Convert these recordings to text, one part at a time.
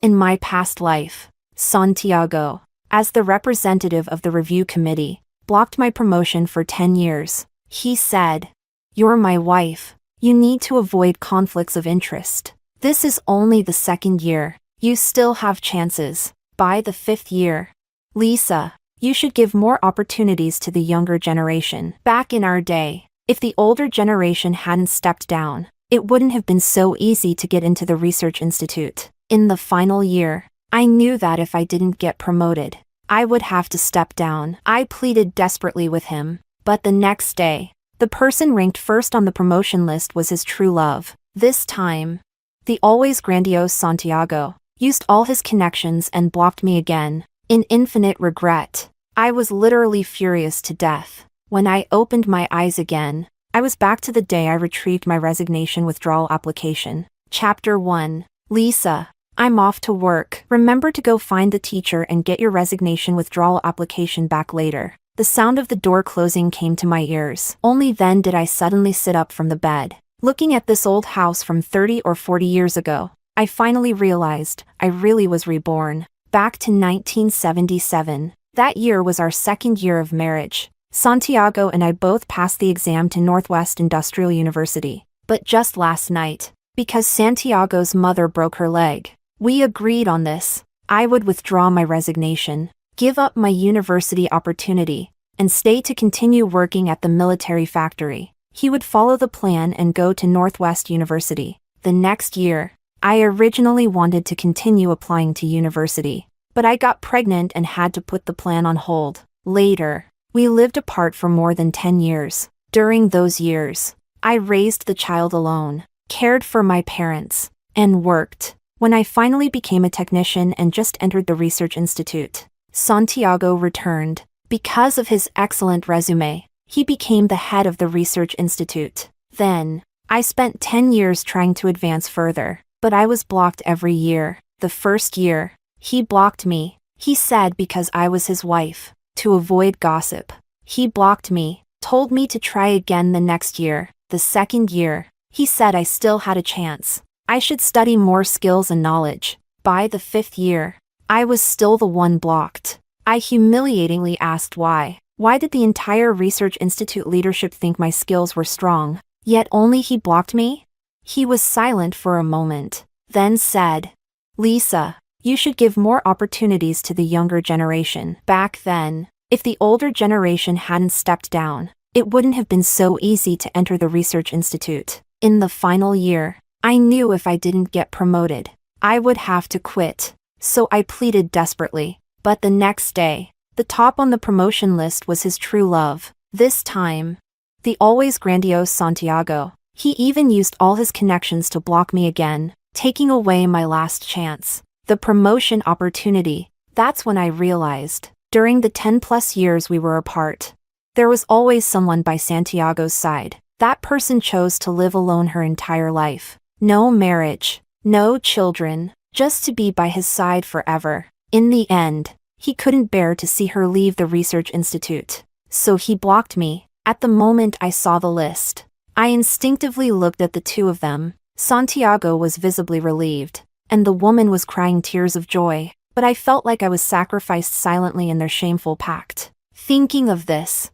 In my past life, Santiago, as the representative of the review committee, blocked my promotion for 10 years. He said, "You're my wife. You need to avoid conflicts of interest. This is only the second year. You still have chances. By the fifth year, Lisa, you should give more opportunities to the younger generation." Back in our day, if the older generation hadn't stepped down, it wouldn't have been so easy to get into the research institute. In the final year, I knew that if I didn't get promoted, I would have to step down. I pleaded desperately with him, but the next day, the person ranked first on the promotion list was his true love. This time, the always grandiose Santiago used all his connections and blocked me again. In infinite regret, I was literally furious to death. When I opened my eyes again, I was back to the day I retrieved my resignation withdrawal application. Chapter 1. Lisa, I'm off to work. Remember to go find the teacher and get your resignation withdrawal application back later. The sound of the door closing came to my ears. Only then did I suddenly sit up from the bed. Looking at this old house from 30 or 40 years ago, I finally realized I really was reborn. Back to 1977. That year was our second year of marriage. Santiago and I both passed the exam to Northwest Industrial University. But just last night, because Santiago's mother broke her leg, we agreed on this. I would withdraw my resignation, give up my university opportunity, and stay to continue working at the military factory. He would follow the plan and go to Northwest University. The next year, I originally wanted to continue applying to university, but I got pregnant and had to put the plan on hold. Later, we lived apart for more than 10 years. During those years, I raised the child alone, cared for my parents, and worked. When I finally became a technician and just entered the research institute, Santiago returned. Because of his excellent resume, he became the head of the research institute. Then, I spent 10 years trying to advance further, but I was blocked every year. The first year, he blocked me, he said, because I was his wife. To avoid gossip, he blocked me, told me to try again the next year. The second year, he said I still had a chance. I should study more skills and knowledge. By the fifth year, I was still the one blocked. I humiliatingly asked why. Why did the entire research institute leadership think my skills were strong, yet only he blocked me? He was silent for a moment, then said, "Lisa, you should give more opportunities to the younger generation." Back then, if the older generation hadn't stepped down, it wouldn't have been so easy to enter the research institute. In the final year, I knew if I didn't get promoted, I would have to quit. So I pleaded desperately. But the next day, the top on the promotion list was his true love. This time, the always grandiose Santiago. He even used all his connections to block me again, taking away my last chance. The promotion opportunity. That's when I realized, during the 10+ years we were apart, there was always someone by Santiago's side. That person chose to live alone her entire life. No marriage, no children, just to be by his side forever. In the end, he couldn't bear to see her leave the research institute. So he blocked me. At the moment I saw the list, I instinctively looked at the two of them. Santiago was visibly relieved, and the woman was crying tears of joy, but I felt like I was sacrificed silently in their shameful pact. Thinking of this,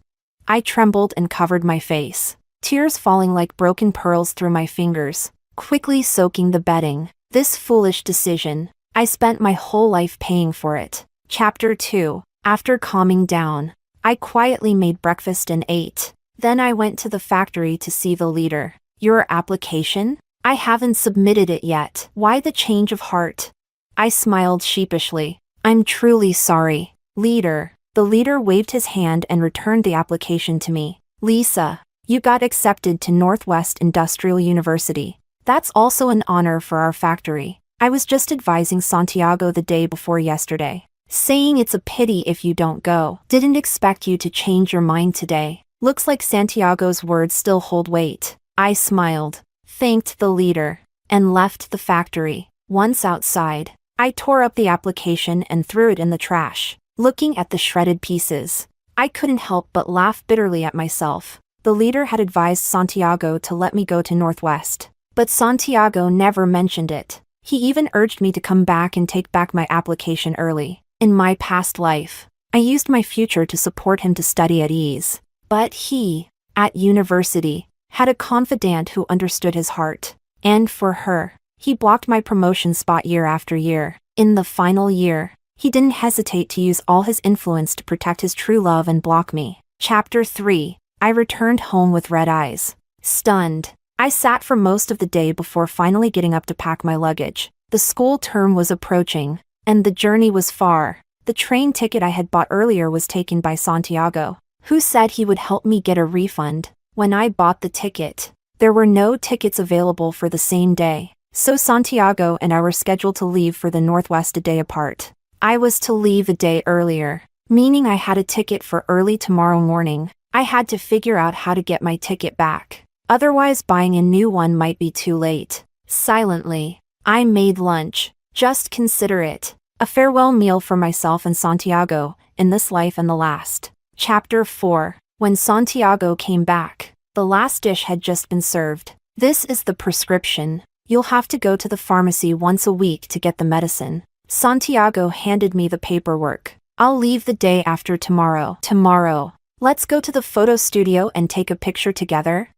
I trembled and covered my face, tears falling like broken pearls through my fingers, quickly soaking the bedding. This foolish decision, I spent my whole life paying for it. Chapter 2. After calming down, I quietly made breakfast and ate. Then I went to the factory to see the leader. "Your application? I haven't submitted it yet. Why the change of heart?" I smiled sheepishly. "I'm truly sorry, leader." The leader waved his hand and returned the application to me. "Lisa, you got accepted to Northwest Industrial University. That's also an honor for our factory. I was just advising Santiago the day before yesterday, saying it's a pity if you don't go. Didn't expect you to change your mind today." Looks like Santiago's words still hold weight. I smiled, thanked the leader, and left the factory. Once outside, I tore up the application and threw it in the trash. Looking at the shredded pieces, I couldn't help but laugh bitterly at myself. The leader had advised Santiago to let me go to Northwest, but Santiago never mentioned it. He even urged me to come back and take back my application early. In my past life, I used my future to support him to study at ease. But he, at university, had a confidant who understood his heart. And for her, he blocked my promotion spot year after year. In the final year, he didn't hesitate to use all his influence to protect his true love and block me. Chapter 3. I returned home with red eyes. Stunned, I sat for most of the day before finally getting up to pack my luggage. The school term was approaching, and the journey was far. The train ticket I had bought earlier was taken by Santiago, who said he would help me get a refund. When I bought the ticket, there were no tickets available for the same day, so Santiago and I were scheduled to leave for the Northwest a day apart. I was to leave a day earlier, meaning I had a ticket for early tomorrow morning. I had to figure out how to get my ticket back. Otherwise, buying a new one might be too late. Silently, I made lunch. Just consider it a farewell meal for myself and Santiago, in this life and the last. Chapter 4. When Santiago came back, the last dish had just been served. This is the prescription. You'll have to go to the pharmacy once a week to get the medicine. Santiago handed me the paperwork. I'll leave the day after tomorrow. Tomorrow. Let's go to the photo studio and take a picture together.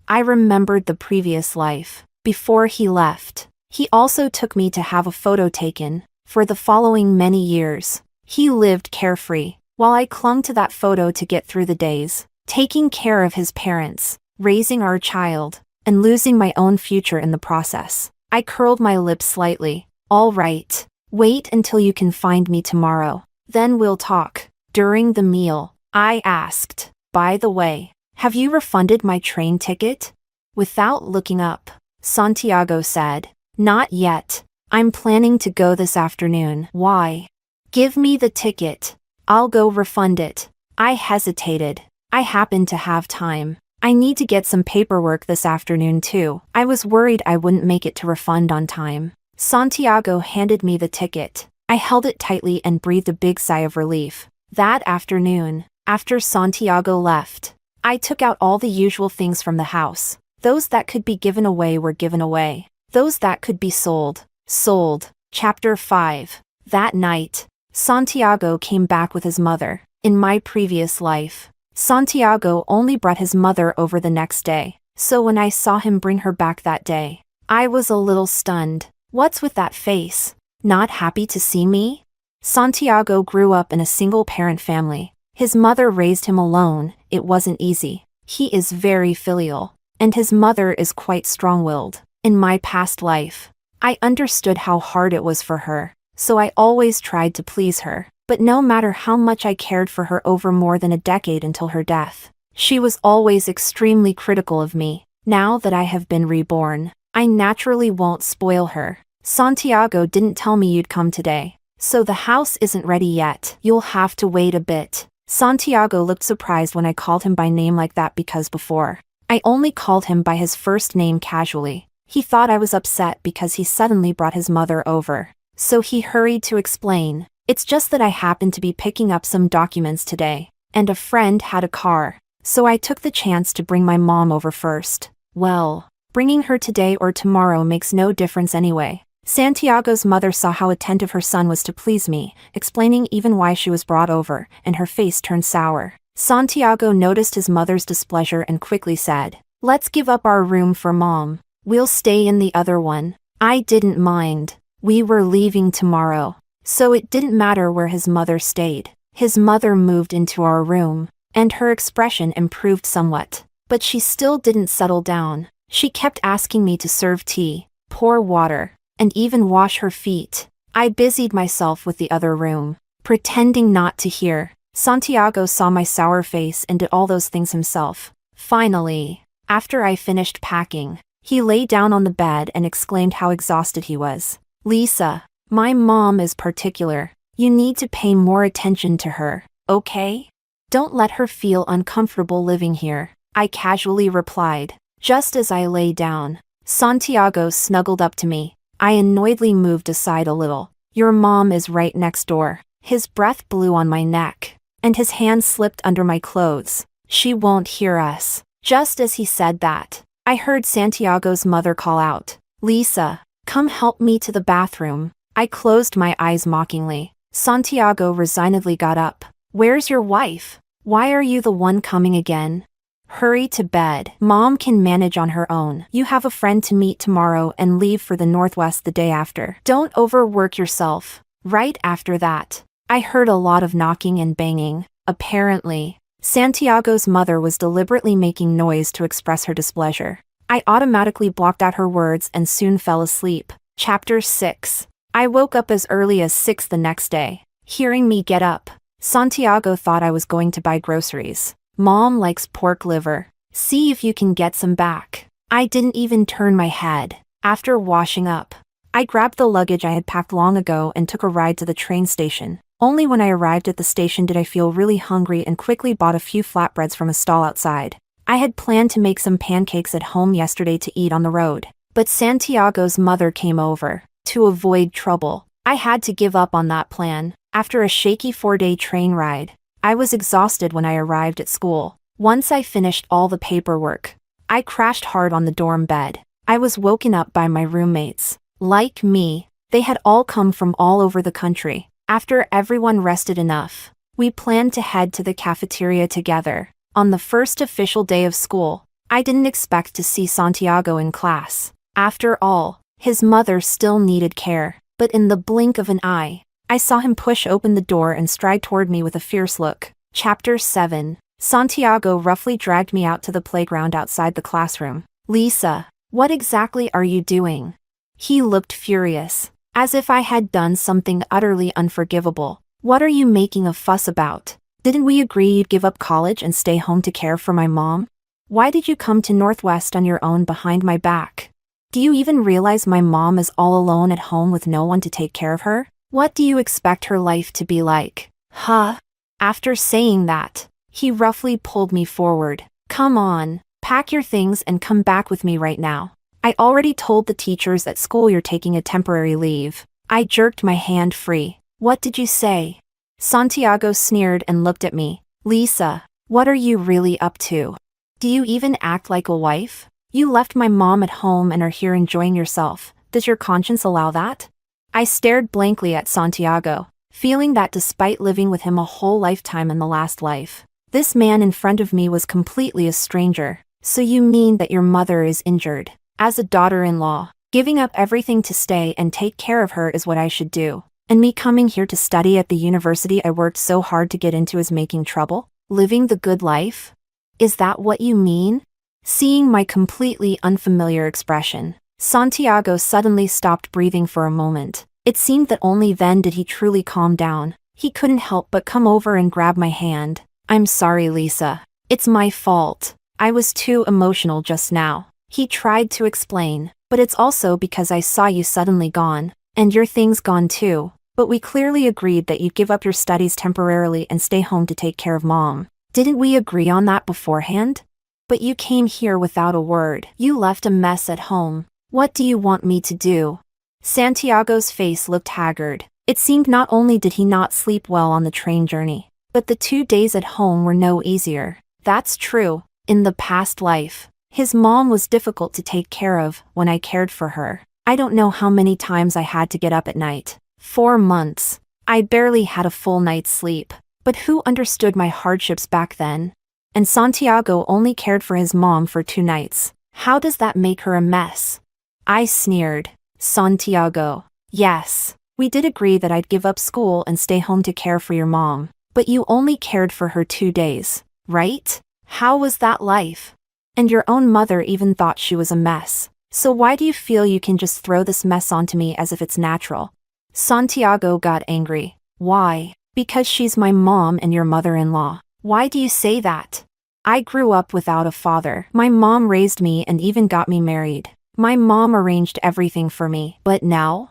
I remembered the previous life. Before he left, he also took me to have a photo taken. For the following many years, he lived carefree, while I clung to that photo to get through the days, taking care of his parents, raising our child, and losing my own future in the process. I curled my lips slightly. All right, wait until you can find me tomorrow. Then we'll talk. During the meal, I asked, by the way, have you refunded my train ticket? Without looking up, Santiago said, not yet. I'm planning to go this afternoon. Why? Give me the ticket. I'll go refund it. I hesitated. I happen to have time. I need to get some paperwork this afternoon too. I was worried I wouldn't make it to refund on time. Santiago handed me the ticket. I held it tightly and breathed a big sigh of relief. That afternoon, after Santiago left, I took out all the usual things from the house. Those that could be given away were given away. Those that could be sold. Sold. Chapter 5. That night, Santiago came back with his mother. In my previous life, Santiago only brought his mother over the next day, so when I saw him bring her back that day, I was a little stunned. What's with that face? Not happy to see me? Santiago grew up in a single-parent family. His mother raised him alone. It wasn't easy. He is very filial, and his mother is quite strong-willed. In my past life, I understood how hard it was for her, so I always tried to please her. But no matter how much I cared for her over more than a decade until her death, she was always extremely critical of me. Now that I have been reborn, I naturally won't spoil her. Santiago didn't tell me you'd come today, so the house isn't ready yet. You'll have to wait a bit. Santiago looked surprised when I called him by name like that because before, I only called him by his first name casually. He thought I was upset because he suddenly brought his mother over, so he hurried to explain. It's just that I happened to be picking up some documents today, and a friend had a car, so I took the chance to bring my mom over first. Well, bringing her today or tomorrow makes no difference anyway. Santiago's mother saw how attentive her son was to please me, explaining even why she was brought over, and her face turned sour. Santiago noticed his mother's displeasure and quickly said, "Let's give up our room for Mom. We'll stay in the other one." I didn't mind. We were leaving tomorrow, so it didn't matter where his mother stayed. His mother moved into our room, and her expression improved somewhat, but she still didn't settle down. She kept asking me to serve tea, pour water, and even wash her feet. I busied myself with the other room, pretending not to hear. Santiago saw my sour face and did all those things himself. Finally, after I finished packing, he lay down on the bed and exclaimed how exhausted he was. "Lisa, my mom is particular. You need to pay more attention to her, okay? Don't let her feel uncomfortable living here," I casually replied. Just as I lay down, Santiago snuggled up to me. I annoyedly moved aside a little. "Your mom is right next door." His breath blew on my neck, and his hand slipped under my clothes. "She won't hear us." Just as he said that, I heard Santiago's mother call out, "Lisa, Come help me to the bathroom. I closed my eyes mockingly. Santiago resignedly got up. Where's your wife? Why are you the one coming again? Hurry to bed. Mom can manage on her own. You have a friend to meet tomorrow and leave for the Northwest the day after. Don't overwork yourself. Right after that, I heard a lot of knocking and banging. Apparently, Santiago's mother was deliberately making noise to express her displeasure. I automatically blocked out her words and soon fell asleep. Chapter 6. I woke up as early as 6 the next day. Hearing me get up, Santiago thought I was going to buy groceries. Mom likes pork liver. See if you can get some back. I didn't even turn my head. After washing up, I grabbed the luggage I had packed long ago and took a ride to the train station. Only when I arrived at the station did I feel really hungry and quickly bought a few flatbreads from a stall outside. I had planned to make some pancakes at home yesterday to eat on the road, but Santiago's mother came over. To avoid trouble, I had to give up on that plan. After a shaky 4-day train ride, I was exhausted when I arrived at school. Once I finished all the paperwork, I crashed hard on the dorm bed. I was woken up by my roommates. Like me, they had all come from all over the country. After everyone rested enough, we planned to head to the cafeteria together. On the first official day of school, I didn't expect to see Santiago in class. After all, his mother still needed care, but in the blink of an eye, I saw him push open the door and stride toward me with a fierce look. Chapter 7. Santiago roughly dragged me out to the playground outside the classroom. Lisa, what exactly are you doing? He looked furious, as if I had done something utterly unforgivable. What are you making a fuss about? Didn't we agree you'd give up college and stay home to care for my mom? Why did you come to Northwest on your own behind my back? Do you even realize my mom is all alone at home with no one to take care of her? What do you expect her life to be like? Huh? After saying that, he roughly pulled me forward. Come on, pack your things and come back with me right now. I already told the teachers at school you're taking a temporary leave. I jerked my hand free. What did you say? Santiago sneered and looked at me. Lisa, what are you really up to? Do you even act like a wife? You left my mom at home and are here enjoying yourself. Does your conscience allow that? I stared blankly at Santiago, feeling that despite living with him a whole lifetime in the last life, this man in front of me was completely a stranger. So you mean that your mother is injured? As a daughter-in-law, giving up everything to stay and take care of her is what I should do. And me coming here to study at the university I worked so hard to get into is making trouble? Living the good life? Is that what you mean? Seeing my completely unfamiliar expression, Santiago suddenly stopped breathing for a moment. It seemed that only then did he truly calm down. He couldn't help but come over and grab my hand. I'm sorry, Lisa. It's my fault. I was too emotional just now. He tried to explain, but it's also because I saw you suddenly gone, and your things gone too. But we clearly agreed that you'd give up your studies temporarily and stay home to take care of mom. Didn't we agree on that beforehand? But you came here without a word. You left a mess at home. What do you want me to do? Santiago's face looked haggard. It seemed not only did he not sleep well on the train journey, but the 2 days at home were no easier. That's true. In the past life, his mom was difficult to take care of when I cared for her. I don't know how many times I had to get up at night. 4 months. I barely had a full night's sleep. But who understood my hardships back then? And Santiago only cared for his mom for 2 nights. How does that make her a mess? I sneered. Santiago. Yes, we did agree that I'd give up school and stay home to care for your mom. But you only cared for her 2 days, right? How was that life? And your own mother even thought she was a mess. So why do you feel you can just throw this mess onto me as if it's natural? Santiago got angry. Why? Because she's my mom and your mother-in-law. Why do you say that? I grew up without a father. My mom raised me and even got me married. My mom arranged everything for me. But now?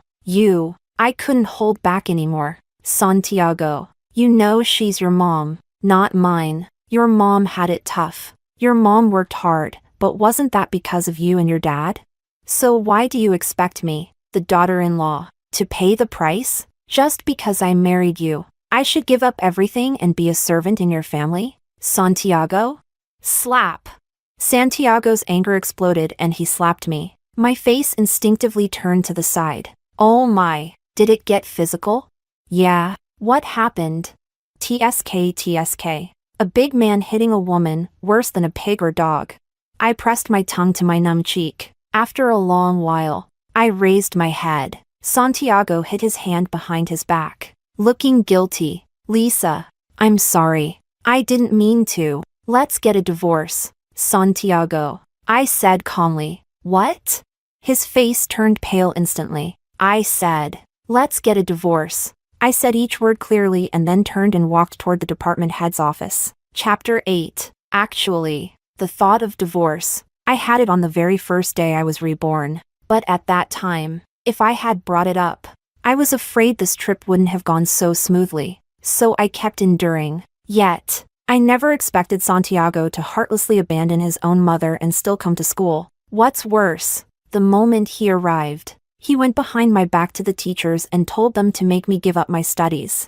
I couldn't hold back anymore. Santiago, you know she's your mom, not mine. Your mom had it tough. Your mom worked hard, but wasn't that because of you and your dad? So why do you expect me, the daughter-in-law, to pay the price? Just because I married you, I should give up everything and be a servant in your family? Santiago? Slap. Santiago's anger exploded and he slapped me. My face instinctively turned to the side. Oh my, did it get physical? Yeah, what happened? TSK. A big man hitting a woman, worse than a pig or dog. I pressed my tongue to my numb cheek. After a long while, I raised my head. Santiago hid his hand behind his back, looking guilty. Lisa, I'm sorry. I didn't mean to. Let's get a divorce, Santiago. I said calmly. What? His face turned pale instantly. I said, let's get a divorce. I said each word clearly and then turned and walked toward the department head's office. Chapter 8. Actually, the thought of divorce, I had it on the very first day I was reborn. But at that time, if I had brought it up, I was afraid this trip wouldn't have gone so smoothly. So I kept enduring. Yet, I never expected Santiago to heartlessly abandon his own mother and still come to school. What's worse, the moment he arrived, he went behind my back to the teachers and told them to make me give up my studies.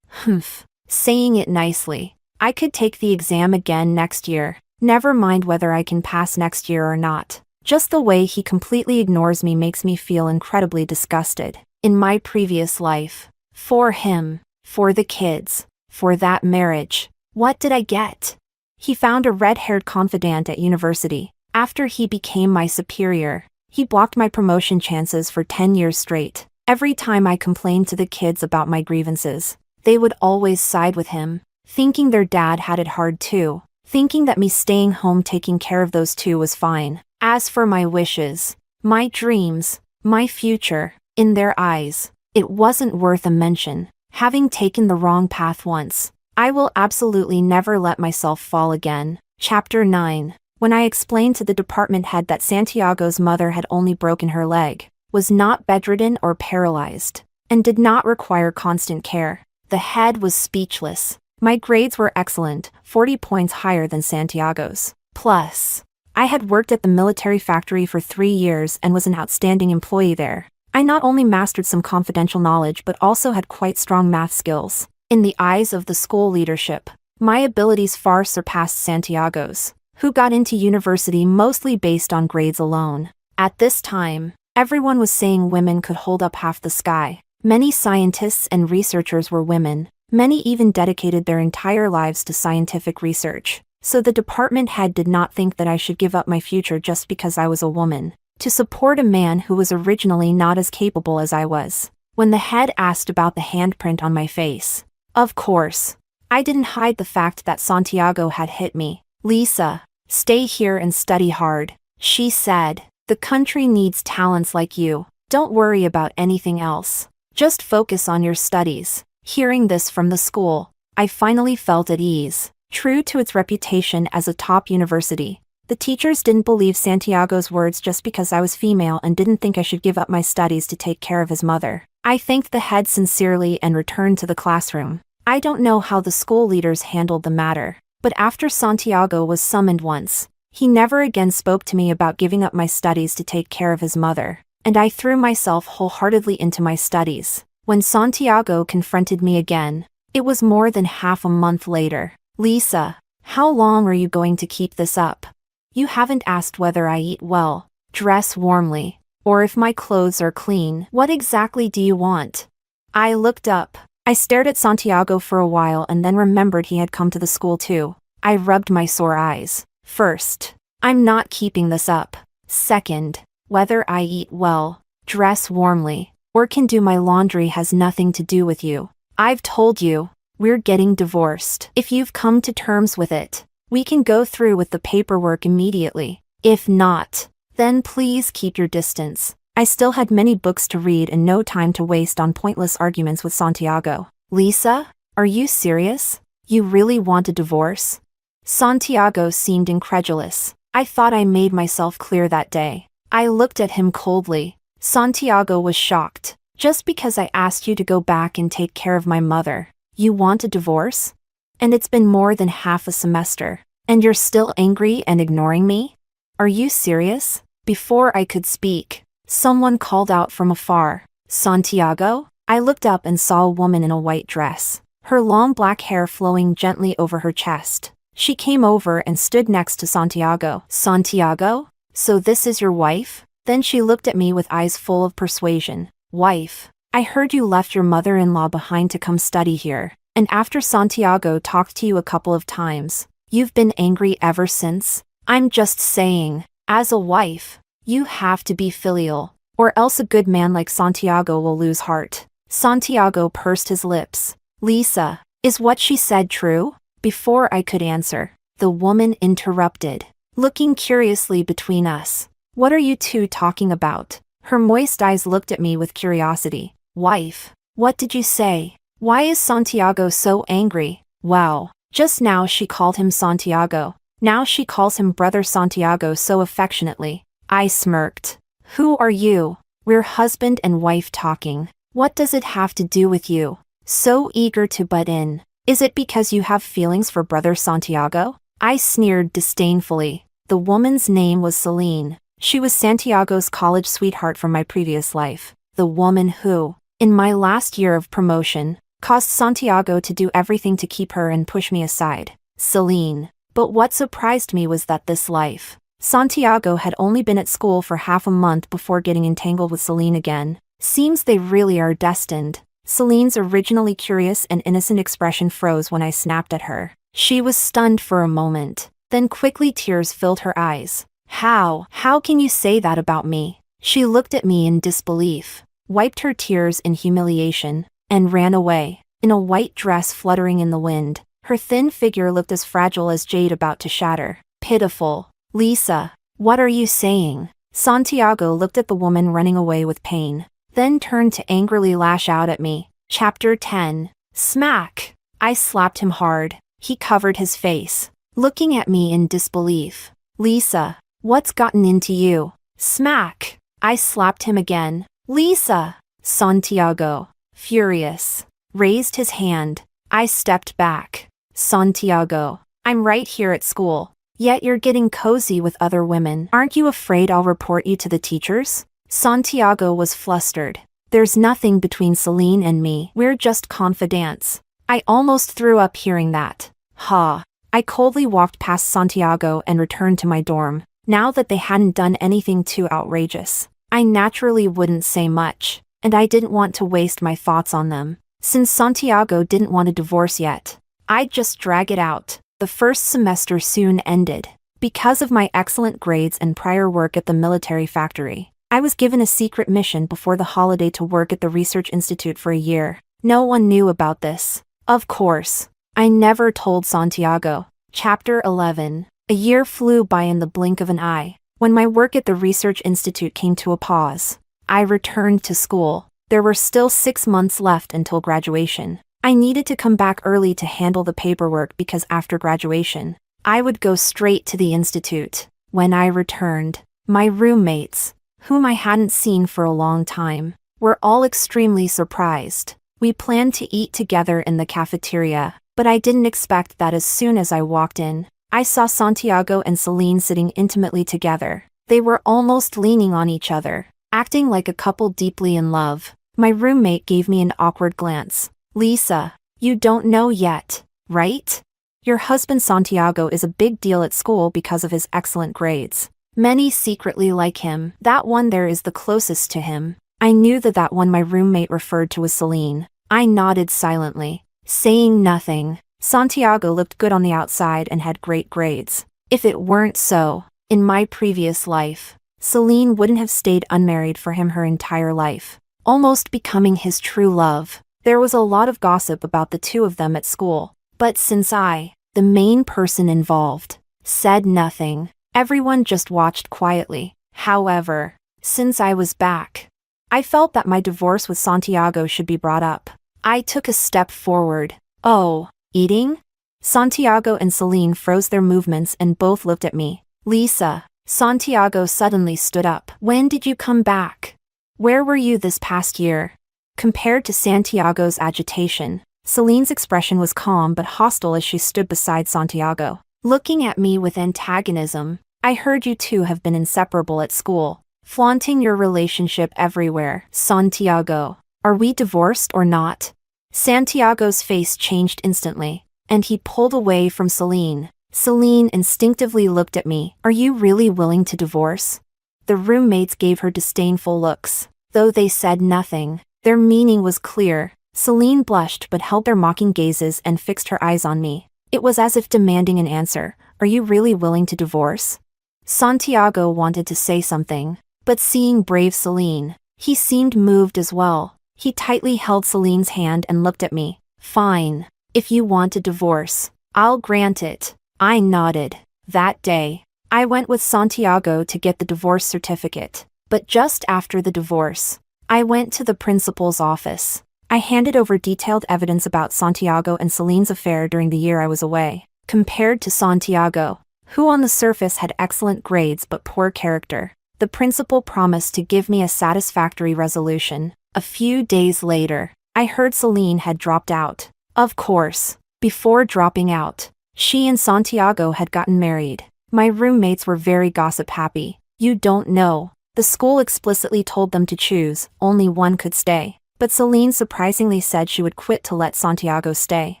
Saying it nicely, I could take the exam again next year. Never mind whether I can pass next year or not. Just the way he completely ignores me makes me feel incredibly disgusted. In my previous life, for him, for the kids, for that marriage, what did I get? He found a red-haired confidant at university. After he became my superior, he blocked my promotion chances for 10 years straight. Every time I complained to the kids about my grievances, they would always side with him, thinking their dad had it hard too, thinking that me staying home taking care of those two was fine. As for my wishes, my dreams, my future, in their eyes, it wasn't worth a mention. Having taken the wrong path once, I will absolutely never let myself fall again. Chapter 9. When I explained to the department head that Santiago's mother had only broken her leg, was not bedridden or paralyzed, and did not require constant care, the head was speechless. My grades were excellent, 40 points higher than Santiago's. Plus, I had worked at the military factory for 3 years and was an outstanding employee there. I not only mastered some confidential knowledge but also had quite strong math skills. In the eyes of the school leadership, my abilities far surpassed Santiago's, who got into university mostly based on grades alone. At this time, everyone was saying women could hold up half the sky. Many scientists and researchers were women. Many even dedicated their entire lives to scientific research. So the department head did not think that I should give up my future just because I was a woman, to support a man who was originally not as capable as I was. When the head asked about the handprint on my face, of course, I didn't hide the fact that Santiago had hit me. Lisa, stay here and study hard, she said. The country needs talents like you. Don't worry about anything else. Just focus on your studies. Hearing this from the school, I finally felt at ease. True to its reputation as a top university, the teachers didn't believe Santiago's words just because I was female and didn't think I should give up my studies to take care of his mother. I thanked the head sincerely and returned to the classroom. I don't know how the school leaders handled the matter, but after Santiago was summoned once, he never again spoke to me about giving up my studies to take care of his mother, and I threw myself wholeheartedly into my studies. When Santiago confronted me again, it was more than half a month later. Lisa, how long are you going to keep this up? You haven't asked whether I eat well, dress warmly, or if my clothes are clean. What exactly do you want? I looked up. I stared at Santiago for a while and then remembered he had come to the school too. I rubbed my sore eyes. First, I'm not keeping this up. Second, whether I eat well, dress warmly, or can do my laundry has nothing to do with you. I've told you, we're getting divorced. If you've come to terms with it, we can go through with the paperwork immediately. If not, then please keep your distance. I still had many books to read and no time to waste on pointless arguments with Santiago. Lisa, are you serious? You really want a divorce? Santiago seemed incredulous. I thought I made myself clear that day. I looked at him coldly. Santiago was shocked. Just because I asked you to go back and take care of my mother, you want a divorce? And it's been more than half a semester, and you're still angry and ignoring me? Are you serious? Before I could speak, someone called out from afar, Santiago? I looked up and saw a woman in a white dress, her long black hair flowing gently over her chest. She came over and stood next to Santiago. Santiago? So this is your wife? Then she looked at me with eyes full of persuasion. Wife, I heard you left your mother-in-law behind to come study here, and after Santiago talked to you a couple of times, you've been angry ever since? I'm just saying, as a wife, you have to be filial, or else a good man like Santiago will lose heart. Santiago pursed his lips. Lisa, is what she said true? Before I could answer, the woman interrupted, looking curiously between us. What are you two talking about? Her moist eyes looked at me with curiosity. Wife, what did you say? Why is Santiago so angry? Wow, just now she called him Santiago. Now she calls him Brother Santiago so affectionately. I smirked. Who are you? We're husband and wife talking. What does it have to do with you? So eager to butt in. Is it because you have feelings for Brother Santiago? I sneered disdainfully. The woman's name was Celine. She was Santiago's college sweetheart from my previous life. The woman who, in my last year of promotion, caused Santiago to do everything to keep her and push me aside. Celine. But what surprised me was that this life. Santiago had only been at school for half a month before getting entangled with Celine again. Seems they really are destined. Celine's originally curious and innocent expression froze when I snapped at her. She was stunned for a moment. Then quickly tears filled her eyes. How can you say that about me? She looked at me in disbelief, wiped her tears in humiliation, and ran away. In a white dress fluttering in the wind, her thin figure looked as fragile as jade about to shatter. Pitiful. Lisa, what are you saying? Santiago looked at the woman running away with pain, then turned to angrily lash out at me. Chapter 10. Smack! I slapped him hard. He covered his face, looking at me in disbelief. Lisa, what's gotten into you? Smack! I slapped him again. Lisa! Santiago, furious, raised his hand. I stepped back. Santiago, I'm right here at school. Yet you're getting cozy with other women. Aren't you afraid I'll report you to the teachers? Santiago was flustered. There's nothing between Celine and me. We're just confidants. I almost threw up hearing that. Ha. I coldly walked past Santiago and returned to my dorm. Now that they hadn't done anything too outrageous, I naturally wouldn't say much, and I didn't want to waste my thoughts on them. Since Santiago didn't want a divorce yet, I'd just drag it out. The first semester soon ended. Because of my excellent grades and prior work at the military factory, I was given a secret mission before the holiday to work at the research institute for a year. No one knew about this. Of course, I never told Santiago. Chapter 11. A year flew by in the blink of an eye. When my work at the research institute came to a pause, I returned to school. There were still 6 months left until graduation. I needed to come back early to handle the paperwork because after graduation, I would go straight to the institute. When I returned, my roommates, whom I hadn't seen for a long time, were all extremely surprised. We planned to eat together in the cafeteria, but I didn't expect that as soon as I walked in, I saw Santiago and Celine sitting intimately together. They were almost leaning on each other, acting like a couple deeply in love. My roommate gave me an awkward glance. Lisa, you don't know yet, right? Your husband Santiago is a big deal at school because of his excellent grades. Many secretly like him. That one there is the closest to him. I knew that one my roommate referred to was Celine. I nodded silently, saying nothing. Santiago looked good on the outside and had great grades. If it weren't so, in my previous life, Celine wouldn't have stayed unmarried for him her entire life, almost becoming his true love. There was a lot of gossip about the two of them at school, but since I, the main person involved, said nothing, everyone just watched quietly. However, since I was back, I felt that my divorce with Santiago should be brought up. I took a step forward. Oh, eating? Santiago and Celine froze their movements and both looked at me. Lisa, Santiago suddenly stood up. When did you come back? Where were you this past year? Compared to Santiago's agitation, Celine's expression was calm but hostile as she stood beside Santiago, looking at me with antagonism. I heard you two have been inseparable at school, flaunting your relationship everywhere. Santiago, are we divorced or not? Santiago's face changed instantly, and he pulled away from Celine. Celine instinctively looked at me. Are you really willing to divorce? The roommates gave her disdainful looks. Though they said nothing, their meaning was clear. Celine blushed but held their mocking gazes and fixed her eyes on me. It was as if demanding an answer. Are you really willing to divorce? Santiago wanted to say something, but seeing brave Celine, he seemed moved as well. He tightly held Celine's hand and looked at me. Fine. If you want a divorce, I'll grant it. I nodded. That day, I went with Santiago to get the divorce certificate. But just after the divorce, I went to the principal's office. I handed over detailed evidence about Santiago and Celine's affair during the year I was away. Compared to Santiago, who on the surface had excellent grades but poor character, the principal promised to give me a satisfactory resolution. A few days later, I heard Celine had dropped out. Of course, before dropping out, she and Santiago had gotten married. My roommates were very gossip-happy. You don't know. The school explicitly told them to choose, only one could stay. But Celine surprisingly said she would quit to let Santiago stay.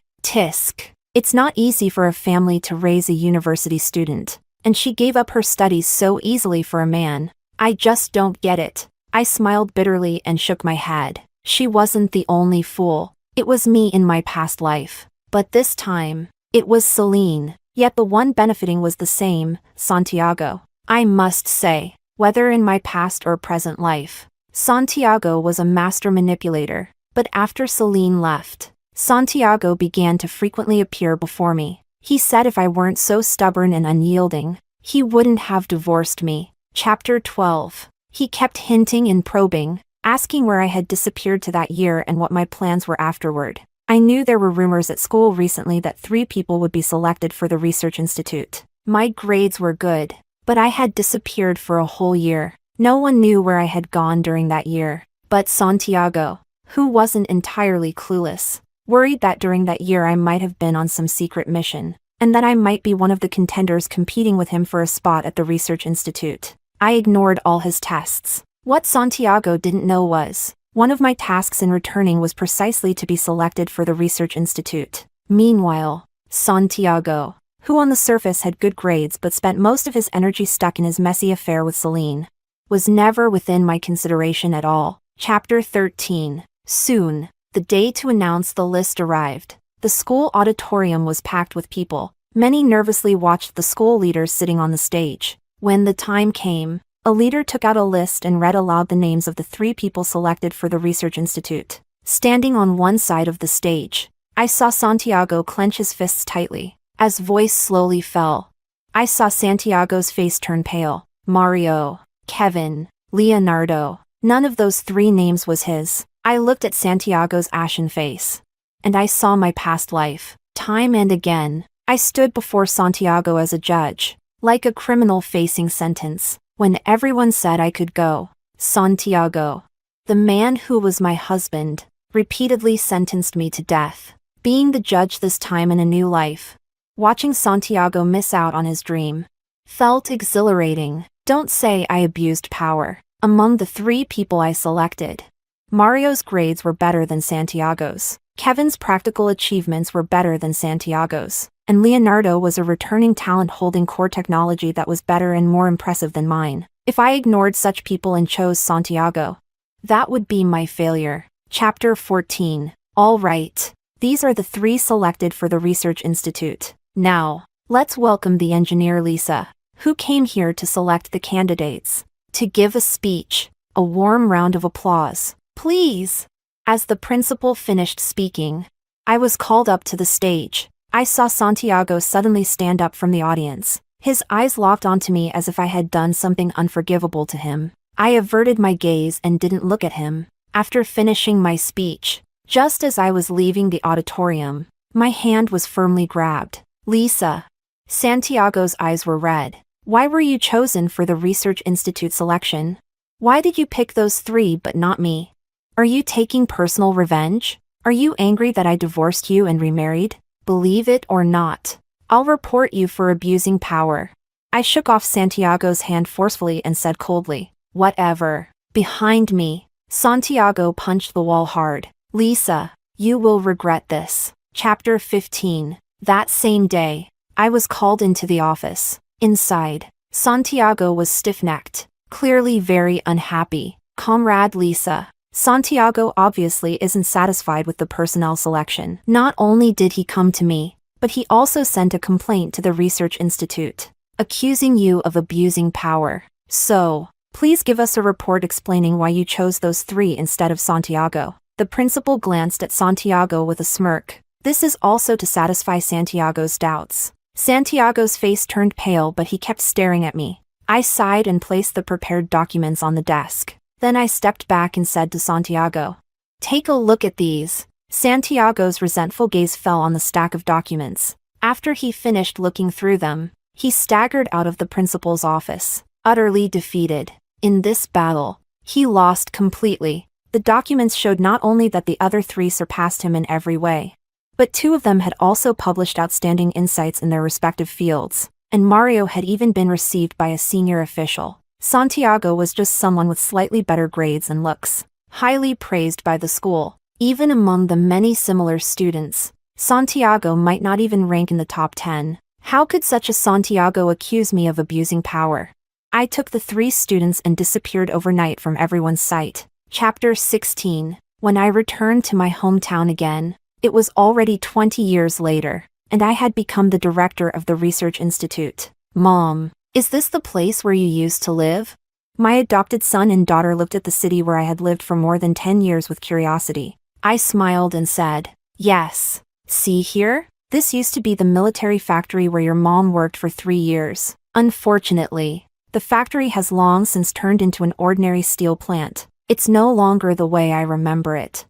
Tisk. It's not easy for a family to raise a university student, and she gave up her studies so easily for a man. I just don't get it. I smiled bitterly and shook my head. She wasn't the only fool. It was me in my past life. But this time, it was Celine. Yet the one benefiting was the same, Santiago. I must say, whether in my past or present life, Santiago was a master manipulator. But after Celine left, Santiago began to frequently appear before me. He said if I weren't so stubborn and unyielding, he wouldn't have divorced me. Chapter 12. He kept hinting and probing, asking where I had disappeared to that year and what my plans were afterward. I knew there were rumors at school recently that 3 people would be selected for the research institute. My grades were good, but I had disappeared for a whole year. No one knew where I had gone during that year. But Santiago, who wasn't entirely clueless, worried that during that year I might have been on some secret mission, and that I might be one of the contenders competing with him for a spot at the research institute. I ignored all his tests. What Santiago didn't know was, one of my tasks in returning was precisely to be selected for the research institute. Meanwhile, Santiago, who on the surface had good grades but spent most of his energy stuck in his messy affair with Celine, was never within my consideration at all. Chapter 13. Soon, the day to announce the list arrived. The school auditorium was packed with people. Many nervously watched the school leaders sitting on the stage. When the time came, a leader took out a list and read aloud the names of the 3 people selected for the research institute. Standing on one side of the stage, I saw Santiago clench his fists tightly. As voice slowly fell, I saw Santiago's face turn pale. Mario, Kevin, Leonardo. None of those 3 names was his. I looked at Santiago's ashen face, and I saw my past life. Time and again, I stood before Santiago as a judge, like a criminal facing sentence. When everyone said I could go, Santiago, the man who was my husband, repeatedly sentenced me to death. Being the judge this time in a new life, watching Santiago miss out on his dream, felt exhilarating. Don't say I abused power. Among the 3 people I selected, Mario's grades were better than Santiago's. Kevin's practical achievements were better than Santiago's. And Leonardo was a returning talent holding core technology that was better and more impressive than mine. If I ignored such people and chose Santiago, that would be my failure. Chapter 14. All right. These are the 3 selected for the research institute. Now, let's welcome the engineer Lisa, who came here to select the candidates. To give a speech. A warm round of applause, please. As the principal finished speaking, I was called up to the stage. I saw Santiago suddenly stand up from the audience. His eyes locked onto me as if I had done something unforgivable to him. I averted my gaze and didn't look at him. After finishing my speech, just as I was leaving the auditorium, my hand was firmly grabbed. Lisa. Santiago's eyes were red. Why were you chosen for the research institute selection? Why did you pick those 3 but not me? Are you taking personal revenge? Are you angry that I divorced you and remarried? Believe it or not, I'll report you for abusing power. I shook off Santiago's hand forcefully and said coldly, whatever. Behind me, Santiago punched the wall hard. Lisa, you will regret this. Chapter 15. That same day, I was called into the office. Inside, Santiago was stiff-necked, clearly very unhappy. Comrade Lisa. Santiago obviously isn't satisfied with the personnel selection. Not only did he come to me, but he also sent a complaint to the Research Institute, accusing you of abusing power. So, please give us a report explaining why you chose those three instead of Santiago. The principal glanced at Santiago with a smirk. This is also to satisfy Santiago's doubts. Santiago's face turned pale, but he kept staring at me. I sighed and placed the prepared documents on the desk. Then I stepped back and said to Santiago, "Take a look at these." Santiago's resentful gaze fell on the stack of documents. After he finished looking through them, he staggered out of the principal's office, utterly defeated. In this battle, he lost completely. The documents showed not only that the other three surpassed him in every way, but two of them had also published outstanding insights in their respective fields, and Mario had even been received by a senior official. Santiago was just someone with slightly better grades and looks, highly praised by the school. Even among the many similar students, Santiago might not even rank in the top 10. How could such a Santiago accuse me of abusing power? I took the three students and disappeared overnight from everyone's sight. Chapter 16. When I returned to my hometown again, it was already 20 years later, and I had become the director of the Research Institute. Mom, is this the place where you used to live? My adopted son and daughter looked at the city where I had lived for more than 10 years with curiosity. I smiled and said, "Yes. See here? This used to be the military factory where your mom worked for 3 years. Unfortunately, the factory has long since turned into an ordinary steel plant. It's no longer the way I remember it."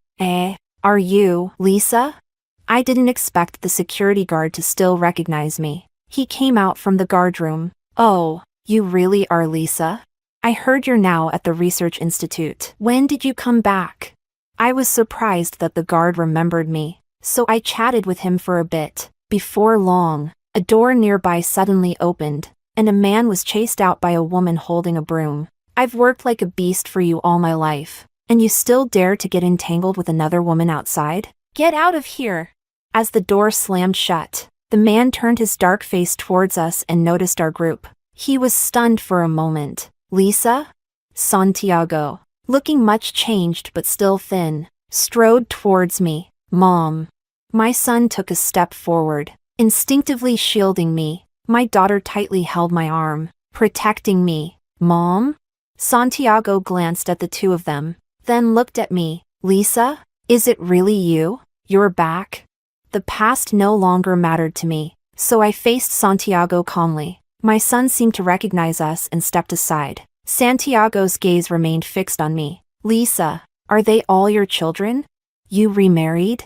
Are you Lisa? I didn't expect the security guard to still recognize me. He came out from the guard room. "Oh, you really are Lisa? I heard you're now at the Research Institute. When did you come back?" I was surprised that the guard remembered me, so I chatted with him for a bit. Before long, a door nearby suddenly opened, and a man was chased out by a woman holding a broom. "I've worked like a beast for you all my life, and you still dare to get entangled with another woman outside? Get out of here!" As the door slammed shut, the man turned his dark face towards us and noticed our group. He was stunned for a moment. "Lisa?" Santiago, looking much changed but still thin, strode towards me. "Mom." My son took a step forward, instinctively shielding me. My daughter tightly held my arm, protecting me. "Mom?" Santiago glanced at the two of them, then looked at me. "Lisa? Is it really you? You're back?" The past no longer mattered to me, so I faced Santiago calmly. My son seemed to recognize us and stepped aside. Santiago's gaze remained fixed on me. "Lisa, are they all your children? You remarried?"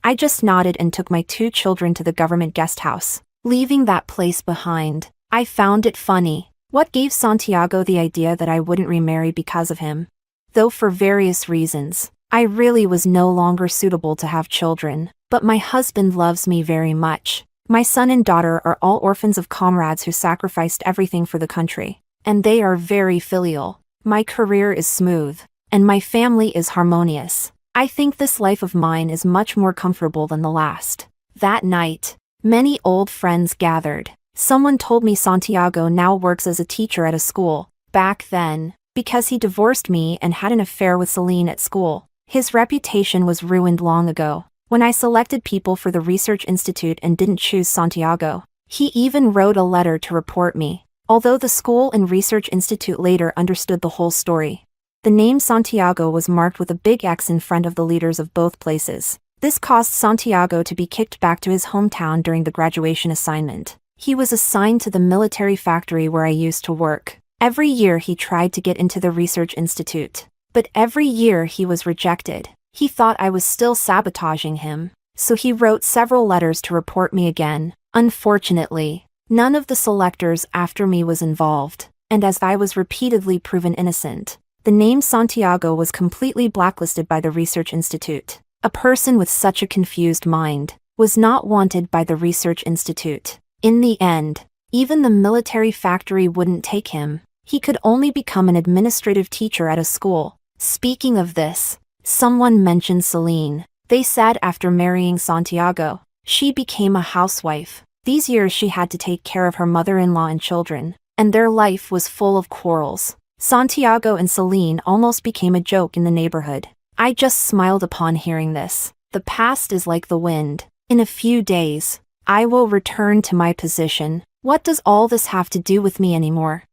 I just nodded and took my 2 children to the government guest house, leaving that place behind. I found it funny. What gave Santiago the idea that I wouldn't remarry because of him? Though for various reasons, I really was no longer suitable to have children, but my husband loves me very much. My son and daughter are all orphans of comrades who sacrificed everything for the country, and they are very filial. My career is smooth, and my family is harmonious. I think this life of mine is much more comfortable than the last. That night, many old friends gathered. Someone told me Santiago now works as a teacher at a school. Back then, because he divorced me and had an affair with Celine at school, his reputation was ruined long ago. When I selected people for the Research Institute and didn't choose Santiago, he even wrote a letter to report me, although the school and Research Institute later understood the whole story. The name Santiago was marked with a big X in front of the leaders of both places. This caused Santiago to be kicked back to his hometown during the graduation assignment. He was assigned to the military factory where I used to work. Every year he tried to get into the Research Institute, but every year he was rejected. He thought I was still sabotaging him, so he wrote several letters to report me again. Unfortunately, none of the selectors after me was involved, and as I was repeatedly proven innocent, the name Santiago was completely blacklisted by the Research Institute. A person with such a confused mind was not wanted by the Research Institute. In the end, even the military factory wouldn't take him. He could only become an administrative teacher at a school. Speaking of this, someone mentioned Celine. They said after marrying Santiago, she became a housewife. These years she had to take care of her mother-in-law and children, and their life was full of quarrels. Santiago and Celine almost became a joke in the neighborhood. I just smiled upon hearing this. The past is like the wind. In a few days, I will return to my position. What does all this have to do with me anymore?